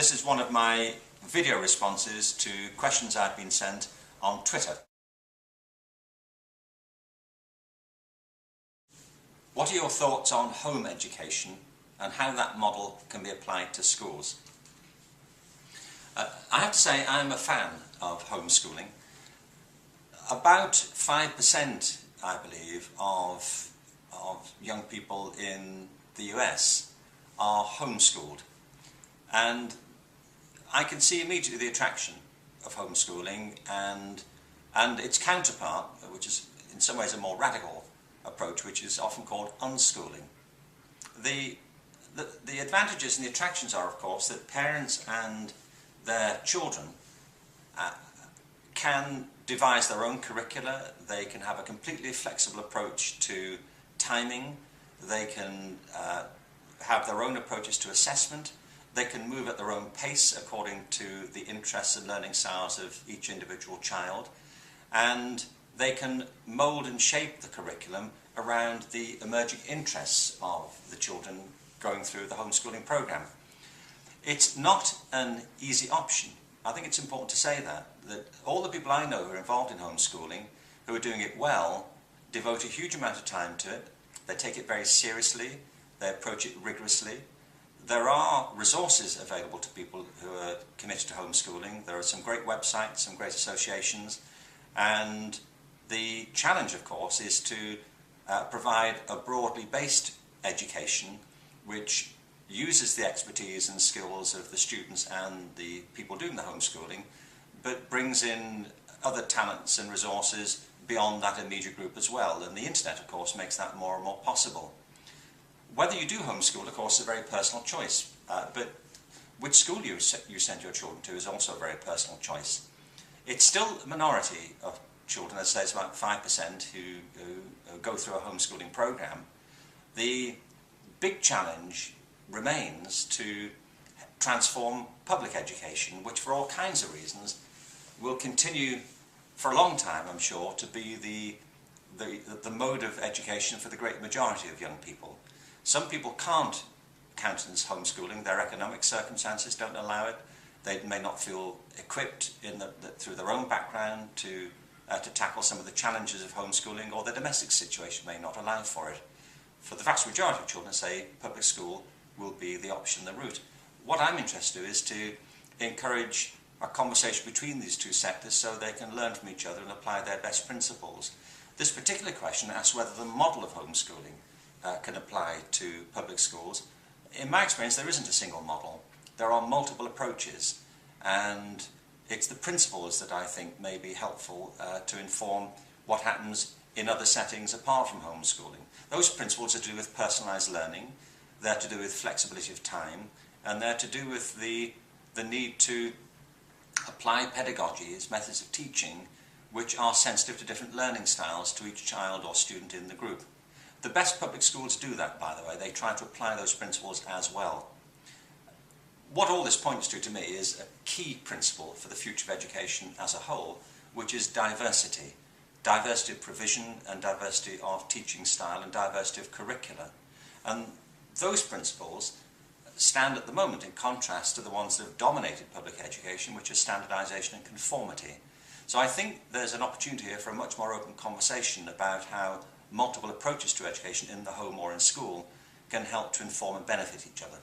This is one of my video responses to questions I've been sent on Twitter. What are your thoughts on home education and how that model can be applied to schools? I have to say I'm a fan of homeschooling. About 5%, I believe, of young people in the US are homeschooled. And I can see immediately the attraction of homeschooling and its counterpart, which is in some ways a more radical approach, which is often called unschooling. The advantages and the attractions are, of course, that parents and their children can devise their own curricula, they can have a completely flexible approach to timing, they can have their own approaches to assessment, they can move at their own pace according to the interests and learning styles of each individual child, and they can mould and shape the curriculum around the emerging interests of the children going through the homeschooling program. It's not an easy option. I think it's important to say that all the people I know who are involved in homeschooling, who are doing it well, devote a huge amount of time to it, they take it very seriously, they approach it rigorously. There are resources available to people who are committed to homeschooling. There are some great websites, some great associations, and the challenge, of course, is to provide a broadly based education which uses the expertise and skills of the students and the people doing the homeschooling, but brings in other talents and resources beyond that immediate group as well. And the internet, of course, makes that more and more possible. Whether you do homeschool, of course, is a very personal choice, but which school you send your children to is also a very personal choice. It's still a minority of children, let's say it's about 5% who go through a homeschooling program. The big challenge remains to transform public education, which for all kinds of reasons will continue for a long time, I'm sure, to be the mode of education for the great majority of young people. Some people can't countenance homeschooling, their economic circumstances don't allow it, they may not feel equipped through their own background to tackle some of the challenges of homeschooling, or their domestic situation may not allow for it. For the vast majority of children, say, public school will be the option, the route. What I'm interested in is to encourage a conversation between these two sectors so they can learn from each other and apply their best principles. This particular question asks whether the model of homeschooling can apply to public schools. In my experience, there isn't a single model. There are multiple approaches, and it's the principles that I think may be helpful to inform what happens in other settings apart from homeschooling. Those principles are to do with personalised learning, they're to do with flexibility of time, and they're to do with the need to apply pedagogies, methods of teaching, which are sensitive to different learning styles to each child or student in the group. The best public schools do that, by the way. They try to apply those principles as well. What all this points to me, is a key principle for the future of education as a whole, which is diversity. Diversity of provision and diversity of teaching style and diversity of curricula. And those principles stand at the moment in contrast to the ones that have dominated public education, which are standardisation and conformity. So I think there's an opportunity here for a much more open conversation about how multiple approaches to education in the home or in school can help to inform and benefit each other.